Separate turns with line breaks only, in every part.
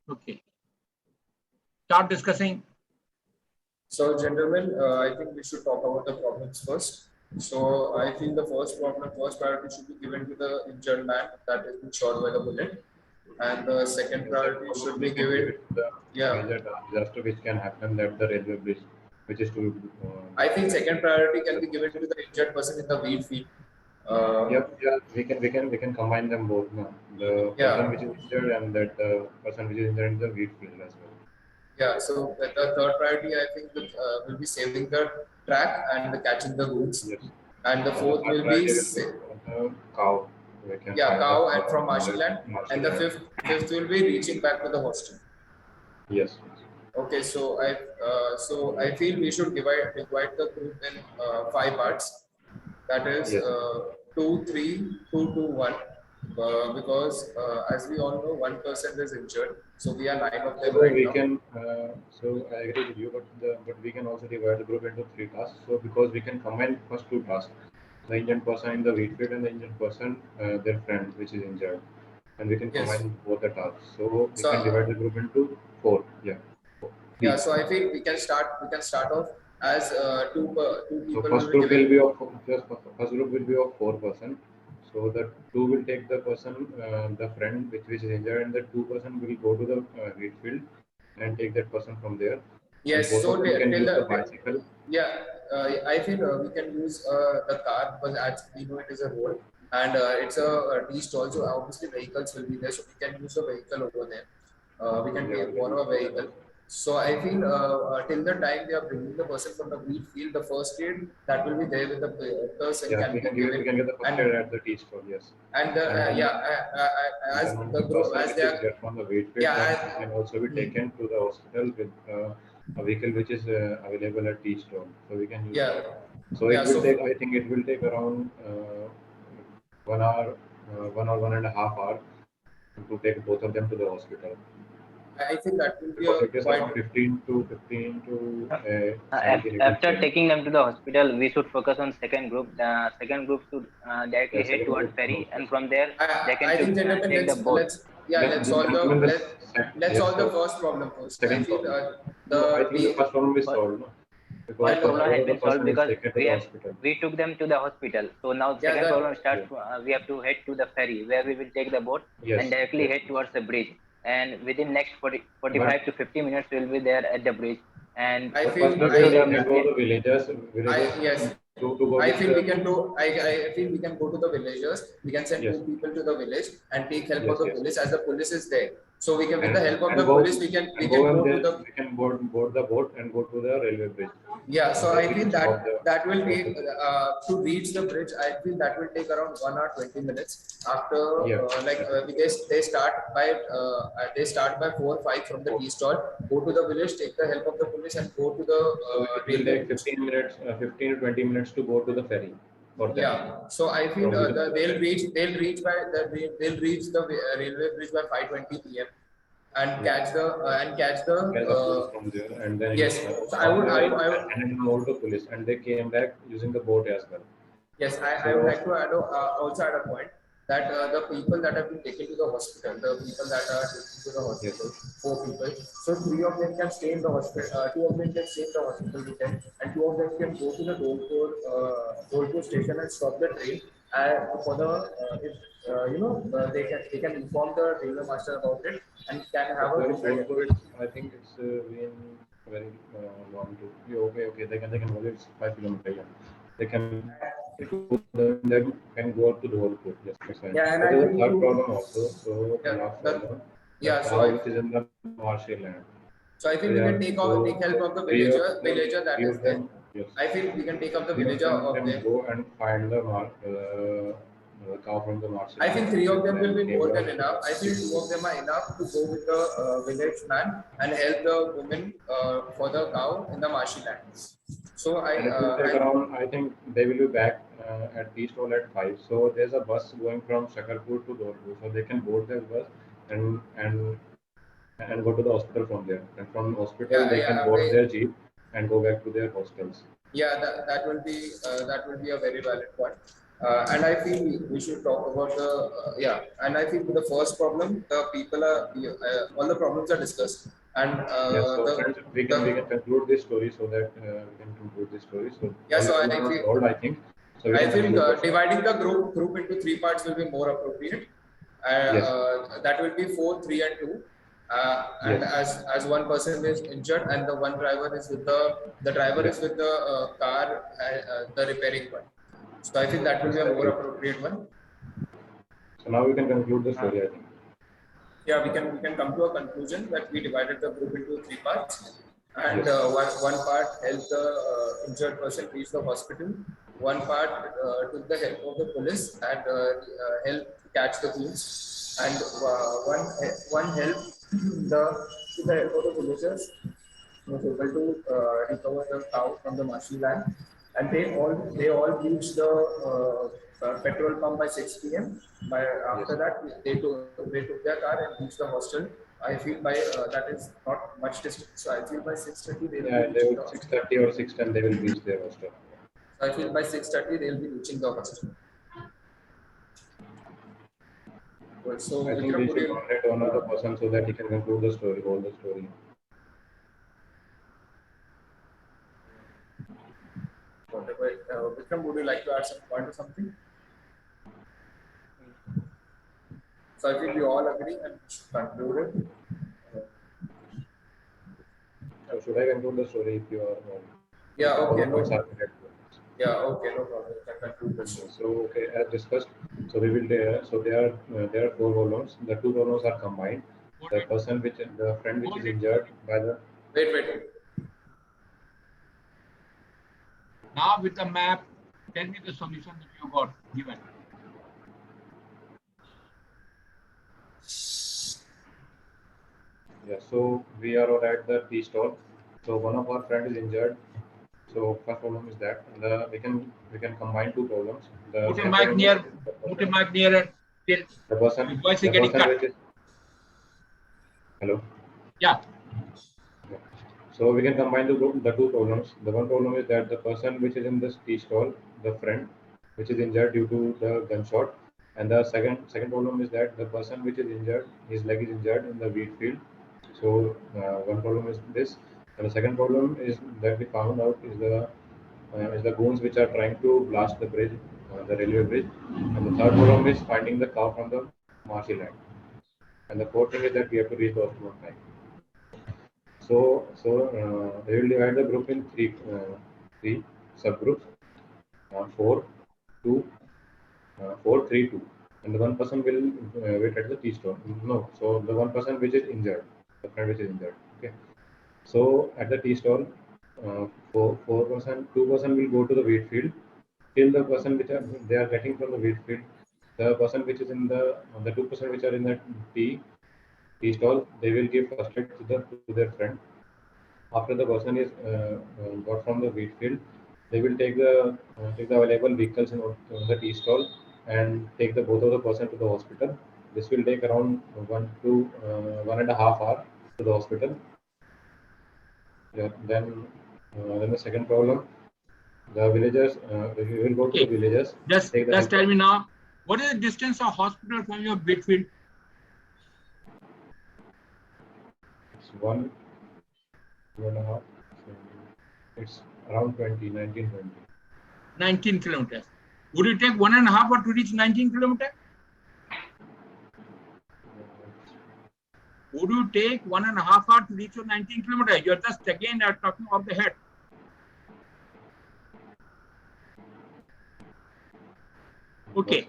Okay. Start discussing.
So, gentlemen, I think we should talk about the problems first. So, I feel the first priority should be given to the injured man that has been shot by the bullet, and the second priority should be given.
The
Yeah,
major disaster which can happen at the railway bridge, which is to.
I think second priority can be given to the injured person in the wheat field.
Yeah, we can combine them both now. The person
Yeah,
which is injured and that person which is injured in the wheat field as well.
yeah. So the third priority, I think, will be saving the track and the catching the goods,
Yes.
and the
And the
fourth
third
will be
priority will be the cow. We can
yeah,
find the
cow
cow
and from
from
marshy
the
land,
marshy
and the
land.
fifth will be reaching back to the hostel.
Yes.
Okay, so I feel we should divide the group in five parts. That is
Yes.
2, 3, 2, 2, 1. Because as we all know, one person is injured, so we are 9 of them
So
right
we
now.
can. So I agree with you, but we can also divide the group into three tasks. So because we can combine first two tasks, the injured person in the wheat field and the injured person, their friend which is injured, and we can
Yes.
combine both the tasks. So we
So
can divide the group into four. Yeah.
yeah,
Three.
so I feel we can start. off as two
So
people will
first
be
group will
giving.
be of first group will be of 4%. So the two will take the person, the friend which is injured, and the 2% will go to the wheat field and take that person from there. And
Yes.
both
So
of them can
till
use the
the
bicycle.
yeah, I feel we can use the car because as we know it is a road and it's a tea stall. So obviously vehicles will be there, so we can use a vehicle over there. We can
Yeah, we can
borrow
use
a
that
vehicle.
also.
So I feel till the time they are bringing the person from the wheat field, the first aid that will be there with the person
Yeah,
can be
we
given,
can get the first
and
aid at the tea stall. Yes,
and
and then
yeah,
and
as
then
the
the
group
person
as
which
they
is
are
get from the wheat field,
yeah
then he can also be
hmm,
taken to the hospital with a vehicle which is available at tea stall. So we can use
yeah
that. So
yeah
it will take,
so
I think it will take around 1 hour, 1 or 1.5 hours to take both of them to the hospital.
I think that will be
Because
a
it is
quite
around 15 to
Af-
17 it will
After
take.
taking them to the hospital, we should focus on second group. The second group should directly
Yeah,
head
second
towards
group
ferry, and
hospital.
from there they can
I think
should
gentlemen,
take the boat.
let's solve
Gentlemen, the
let's
yes,
solve the first problem first. I
second
feel
problem.
the
No, I think the first problem is
First,
solved, no? Because
first
yeah
problem
both
has
of the
been solved
person is
because
taken to the hospital.
we took them to the hospital. So now
yeah
second problem starts.
Yeah.
We have to head to the ferry where we will take the boat and
Yes,
directly
yes.
head towards the bridge. And within next 45
But
to 50 minutes, we will be there at the bridge. And
I
but
feel
first
we
we
should
can go to the villagers
yes
to go
I
with
feel
the
we can do. I feel we can go to the villagers. We can send
yes,
two people to the village and take help of
yes,
the
yes.
police as the police is there. So we can, with the help of the
And go
police, we
and
can
go and
go to
then
the
we can board the boat and go to the railway bridge.
yeah.
And
So
there
I
we
feel
can stop
that will
stop the
take
bridge.
to reach the bridge. I feel that will take around 1 hour 20 minutes. After
Yeah,
because they start by 4 5 from the tea stall. Go to the village, take the help of the police, and go to the
so it will
railway
take
bridge.
15 minutes, 15 to 20 minutes to go to the ferry for them
Yeah, so I feel
from the ferry.
they'll reach the railway bridge by 5:20 p.m. and
Yeah,
catch the
get the police from there, and then
yes. So
from there and handed them over to police, and they came back using the boat as well.
yes, I would
So
like to also add a point that the people that have been taken to the hospital, the people that are taken to the
yes,
hospital, 4 people. So three of them can stay in the hospital. Two of them can stay in the hospital with them, and two of them can go to the Dolpur station and stop the train. For the if they can inform the railway master about it and can have
but
a
going
different.
Dolpur, it's I think it's been very long to. Yeah, okay, they can hold it's 5 kilometers. Yeah, they can go then can go up to Dolpur. Yes, that's fine.
Yeah,
So
and I
there's a
think
third
to
problem also. So the
yeah
last
that
problem, the
yeah.
cow which is in the marshy land.
So I
So
think we
yeah,
can take help of the villager that
three
is
of
there.
them, yes,
I feel we can take up the
three of
villager of
them
them.
go and find the cow from the marshy
I
land
think three of
and
them will
then
be
came
more
back
than
to
enough.
the
I feel two of them are enough to go with the village man and help the women for the cow in the marshy land. So
and it will take around, I think they will be back at least all at 5. So there's a bus going from Shakarpur to Dolpur. So they can board their bus and and and go to the hospital from there. And from hospital
yeah
they can
yeah
board their jeep and go back to their hostels.
yeah that will be a very valid point. And I feel we should talk about the and I feel the first problem, the people are all the problems are discussed, and
Yes, so friends, we
the
can conclude this story so that we can conclude this story. So
yeah.
all the
So
problems are solved, I think. So we
I
can
feel
conclude this.
dividing the group into three parts will be more appropriate.
Yes.
That will be 4, 3, and 2. And
Yes.
as one person is injured and the one driver is with the driver
Yes.
is with the car, the repairing one. So I feel that will be a more
Exactly.
appropriate one.
So now we can conclude the story, I think.
Yeah, we can come to a conclusion that we divided the group into three parts, and
Yes.
one part helped the injured person reach the hospital. One part took the help of the police and helped catch the thieves, and one helped the with the help of the villagers was able to recover the cow from the marshy land, and they all reached the petrol pump by 6 p.m. By
Yes.
after that, they took their car and reached the hostel. I feel by that is not much distance. So I feel by 6:30 they will be
Yeah, they
reaching
will
the hostel.
6:30 or 6:10 they will reach their hostel.
So I feel by 6:30 they will be reaching the hostel. Well, so
I think
Vikram,
we
would
should
you
nominate one of the person so that he can conclude the story, whole the story.
whatever Vikram, would you like to add some point or something? So I feel we all agree and we should conclude it.
So should I conclude the story if you are
Yeah,
all
okay,
the points
no.
are correct?
Yeah, okay, no problem. You can conclude the show.
So okay, as discussed, so we will so there are four volumes. The two volumes are combined.
Hold
The
it.
person which the friend which is
Hold it.
injured by the
Wait.
Now with the map, tell me the solution that you got given.
yeah. So we are all at the tea stall. So one of our friend is injured. So first problem is that we can combine two problems. The
Put a
second
mic
problem
near,
is
put a mic nearer. Till your voice is
the
getting
person
cut.
which is hello.
Yeah.
Yeah. So we can combine the two problems. The one problem is that the person which is in the tea stall, the friend, which is injured due to the gunshot, and the second problem is that the person which is injured, his leg is injured in the wheat field. So one problem is this, and the second problem is that we found out is the goons which are trying to blast the bridge, the railway bridge, and the third problem is finding the cow from the marshy land, and the fourth thing is that we have to reach the hospital on time. So they will divide the group in three subgroups, 4, 2, 4, 3, 2. And the one person will wait at the tea stall. No, so the one person which is injured, the friend which is injured. Okay. So at the tea stall, four person, 2 person will go to the wheat field till the person which they are getting from the wheat field. The person which is in the 2% which are in the tea stall, they will give first aid to their friend. After the person is got from the wheat field, they will take the available vehicles in the tea stall and take the both of the person to the hospital. This will take around 1.5 hours to the hospital. Yeah, then the second problem, the villagers. We will go to the
Okay.
villagers.
Just
Take the help
tell
of
me now, what is the distance of hospital from your bed field?
it's 1.5. So it's around 19, 20.
19 kilometers. Would it take 1.5 hours to reach 19 kilometers? Would you take 1.5 hours to reach your 19 kilometers? You're just again talking off the head. Okay.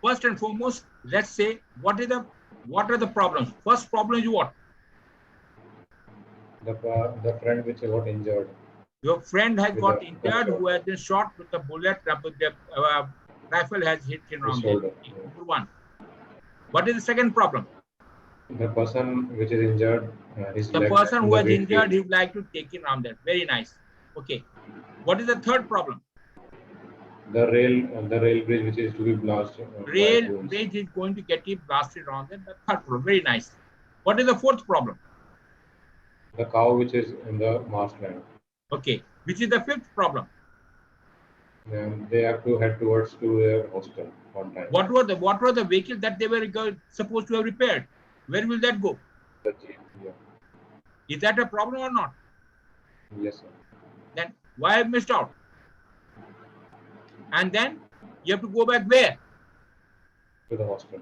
First and foremost, let's say what are the problems? First problem is what?
The friend which got injured
Your friend has
with
got
the
injured
gunshot
who has been shot with the bullet. The rifle has hit him
his
around there.
shoulder.
Okay, number one. What is the second problem?
The person which is injured, his
The
leg
person
in
who
the
is
wheat
injured,
field.
he would like to take him around there. Very nice. Okay. What is the third problem?
The rail bridge which is to be blasted by
Rail
goons.
bridge is going to get him blasted around there. The third problem. Very nice. What is the fourth problem?
The cow which is in the marshland.
Okay. Which is the fifth problem?
And they have to head towards to their hostel on time.
What were the vehicles that they were supposed to have repaired? Where will that go?
The jeep, yeah.
Is that a problem or not?
Yes, sir.
Then why I missed out? And then you have to go back where?
To the hostel.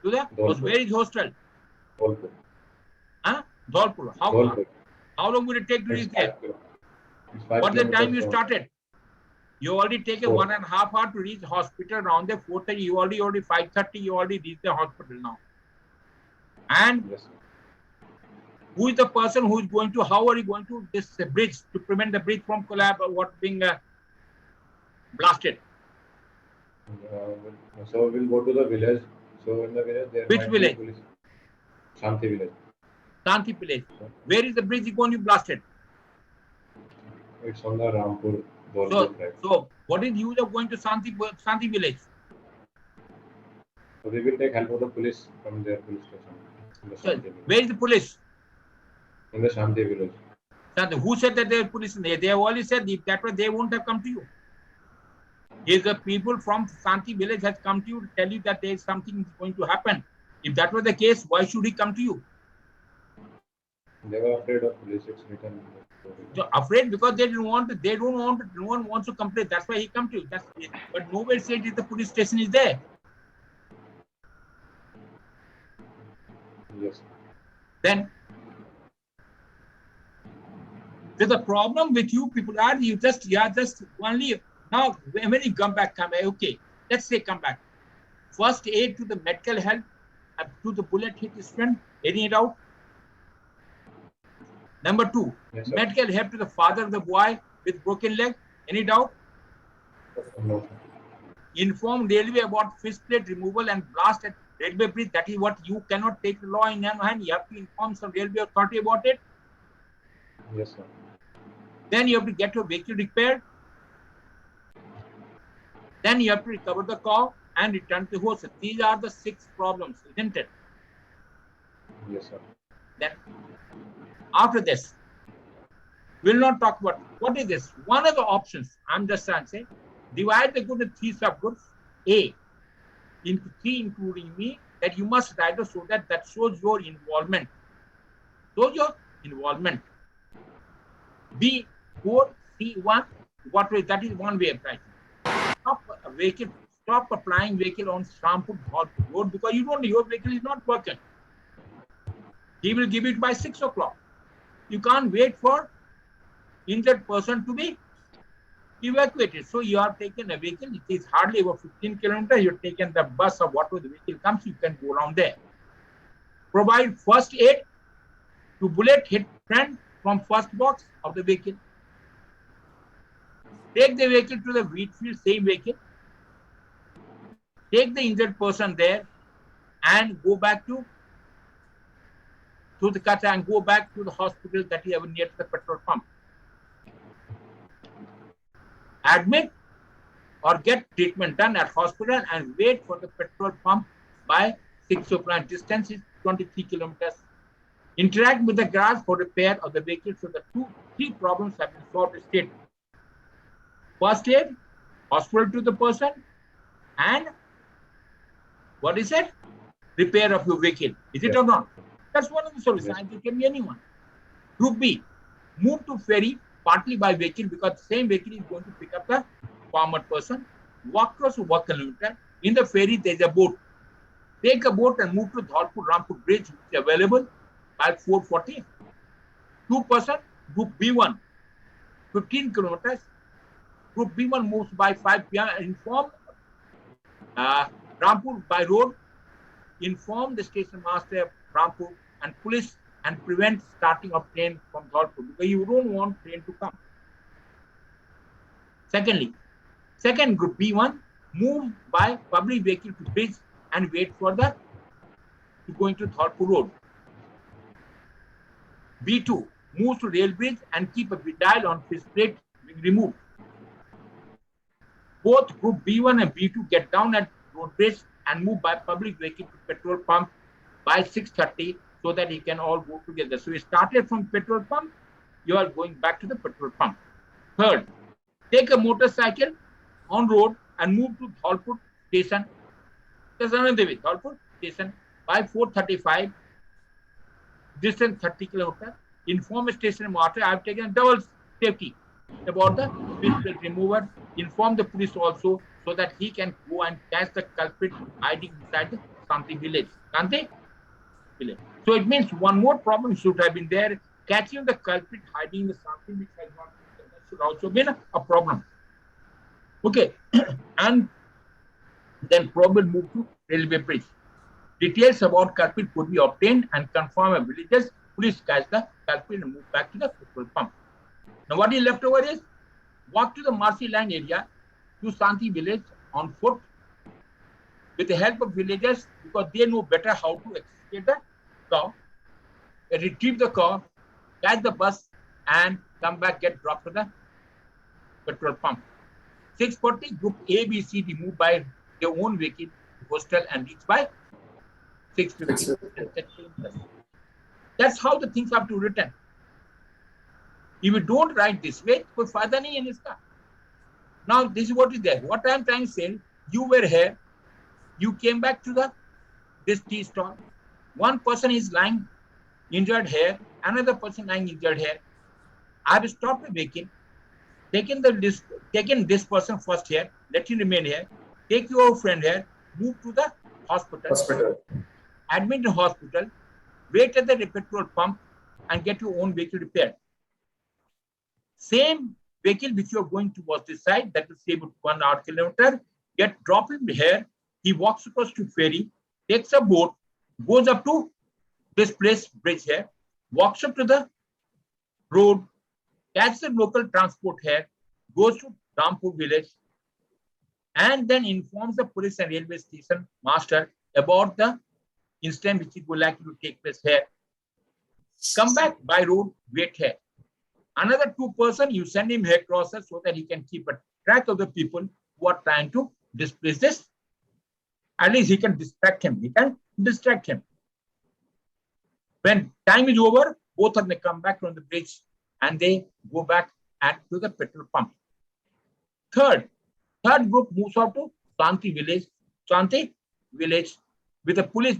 To the where is hostel?
Dholpur.
Huh? Dholpur. How long will it take to reach there? What's the time you started? You already taken 1.5 hours to reach hospital around the 4:30. You already 5:30. You already reached the hospital now. And
yes,
who is the person who is going to? How are you going to this bridge to prevent the bridge from collapse or what being blasted?
So we'll go to the village. So in the village there
Which
might
village?
be police. Shanti village.
Shanti village. Where is the bridge going to be blasted?
It's on the Rampur.
So what is the use of going to Shanti village?
So we will take help of the police from their police station.
Where is the police?
In the Shanti village.
Who said that there are police in there? They have already said that way they won't have come to you. If the people from Shanti village has come to you to tell you that there is something going to happen, if that was the case, why should he come to you?
They were afraid of police. It's written.
Afraid because they don't want. No one wants to complain. That's why he come to you. But nobody said that the police station is there.
Yes.
Then there's a problem with you people are you are just only now when you come back, okay, let's say come back. First aid to the medical help to the bullet hit student, any doubt? Number 2, yes, medical help to the father of the boy with broken leg, any doubt?
No.
Inform railway about fish plate removal and blast at railway bridge. That is what you cannot take the law in your hand. You have to inform some railway authority about it.
Yes, sir.
Then you have to get your vehicle repaired. Then you have to recover the car and return to the host. These are the 6 problems, isn't it?
Yes, sir.
Then after this, we'll not talk about what is this. One of the options, I'm just saying, divide the group into 3 subgroups. A, into 3 including me, that you must write so that shows your involvement. Shows your involvement. B, 4, C, 1, what way? That is one way of writing. Stop applying vehicle on Rampur road because your vehicle is not working. He will give it by 6 o'clock. You can't wait for injured person to be evacuated. So you have taken a vehicle. It is hardly over 15 kilometers. You've taken the bus or whatever the vehicle comes. You can go around there. Provide first aid to bullet hit friend from first box of the vehicle. Take the vehicle to the wheat field, same vehicle. Take the injured person there and go back to the Kata and go back to the hospital that you have near to the petrol pump. Admit or get treatment done at hospital and wait for the petrol pump by 6 o'clock. Distance is 23 kilometers. Interact with the garage for repair of the vehicle. So the 3 problems have been solved. State first aid, hospital to the person, and what is it? Repair of your vehicle. Is it or not? That's one of the solutions. Yes. It can be anyone. Group B, move to ferry partly by vehicle because the same vehicle is going to pick up the farmer person. Walk across 1 kilometer. In the ferry, there is a boat. Take a boat and move to Dholpur Rampur bridge, which is available by 4:40. 2%, group B1, 15 kilometers. Group B1 moves by 5 p.m. Inform Rampur by road. Inform the station master of Rampur and police and prevent starting of train from Dholpur because you don't want train to come. Secondly, second group B1 move by public vehicle to bridge and wait for to going to Dholpur road. B2 move to rail bridge and keep a dial on fish plate removed. Both group B1 and B2 get down at road bridge and move by public vehicle to petrol pump by 6:30 so that he can all go together. So we started from petrol pump, you are going back to the petrol pump. Third, take a motorcycle on road and move to Dholpur station. There's another way, Dholpur station by 4:35, distance 30 kilometers. Inform station master, I have taken double safety about the speed plate remover. Inform the police also so that he can go and catch the culprit hiding inside the Santi village. Santi village. So it means one more problem should have been there. Catching the culprit hiding in the Santi which has not been there. That should also be a problem. Okay. And then problem move to railway bridge. Details about culprit could be obtained and confirm a villagers. Police catch the culprit and move back to the petrol pump. Now what is left over is walk to the Marsi land area to Santi village on foot with the help of villagers because they know better how to escape the car, retrieve the car, catch the bus and come back, get dropped to the petrol pump. 6:40 group A, B, C, D move by their own vehicle to hostel and reach by 6:50. That's how the things have to written. If you don't write this way, कोई फायदा नहीं है इसका. Now this is what is there. What I am trying to say, you were here, you came back to this tea stall. One person is lying injured here, another person lying injured here. I have stopped the vehicle, taken this person first here, let him remain here, take your friend here, move to the hospital. Admit in hospital, wait at the petrol pump and get your own vehicle repaired. Same vehicle which you are going towards this side, that will save 1 odd kilometer, drop him here, he walks across to ferry, takes a boat, goes up to this place, bridge here, walks up to the road, catches the local transport here, goes to Rampur village, and then informs the police and railway station master about the incident which is likely to take place here. Come back by road, wait here. Another 2 person, you send him here crosses so that he can keep a track of the people who are trying to displace this. At least he can distract him. When time is over, both of them come back from the bridge and they go back to the petrol pump. Third group moves out to Santi village with the police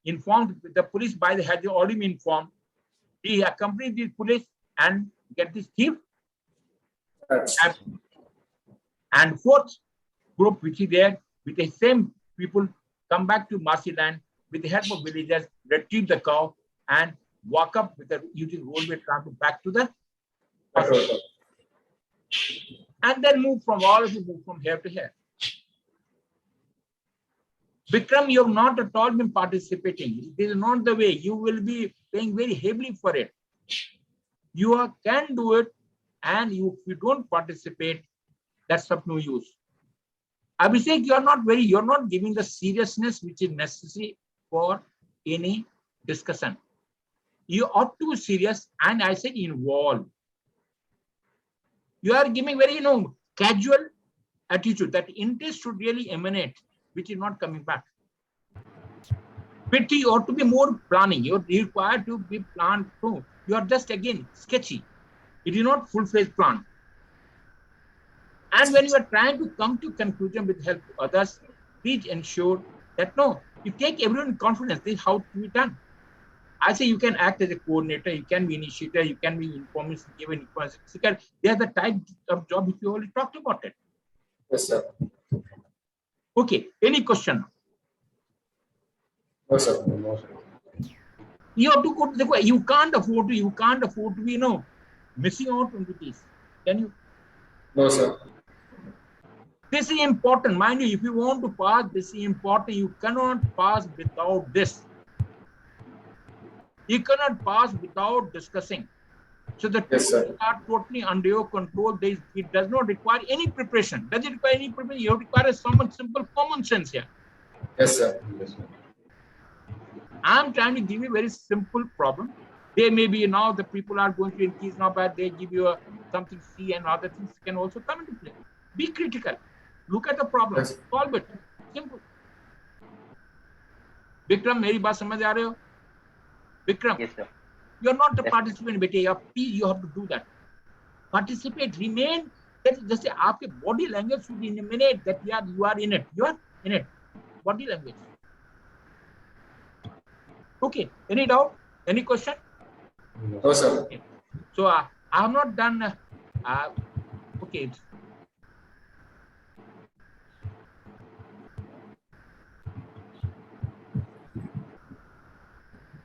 informed, with the police by the had already been informed. He accompanied the police and get this thief. And fourth group, which is there with the same people, come back to Marsi land with the help of villagers, retrieve the cow and walk up with using railway transport back to the hospital. And then move from here to here. Vikram, you have not at all been participating. It is not the way. You will be paying very heavily for it. You can do it, and if you don't participate, that's of no use. Abhishek, you're not giving the seriousness which is necessary for any discussion. You ought to be serious, and I said involved. You are giving very, casual attitude. That interest should really emanate, which is not coming back. But you ought to be more planning. You're required to be planned too. You are just again sketchy. It is not full-fledged plan. And when you are trying to come to conclusion with help of others, please ensure that you take everyone in confidence. This is how to be done. I say you can act as a coordinator, you can be initiator, you can be information giver, information seeker. They are the type of job which we already talked about it.
Yes, sir.
Okay. Any question?
No, sir.
You have to go to the. You can't afford to be missing out on this. Can you?
No, sir.
This is important, mind you. If you want to pass, this is important. You cannot pass without this. You cannot pass without discussing. So the tools are totally under your control. It does not require any preparation. Does it require any preparation? You require some simple common sense here.
Yes, sir. Yes, sir.
I'm trying to give you a very simple problem. They may be now the people are going to increase now, but they give you something C and other things can also come into play. Be critical. Look at the problem.
Yes.
Solve it. Simple. Vikram, मेरी बात समझ आ रहे हो? Vikram,
yes, sir.
You are not the participant, bete. You have to do that. Participate. Remain जैसे आपके body language should emanate that you are in it. You are in it. Body language. Okay. Any doubt? Any question?
No, sir.
Okay. So I have not done. Okay.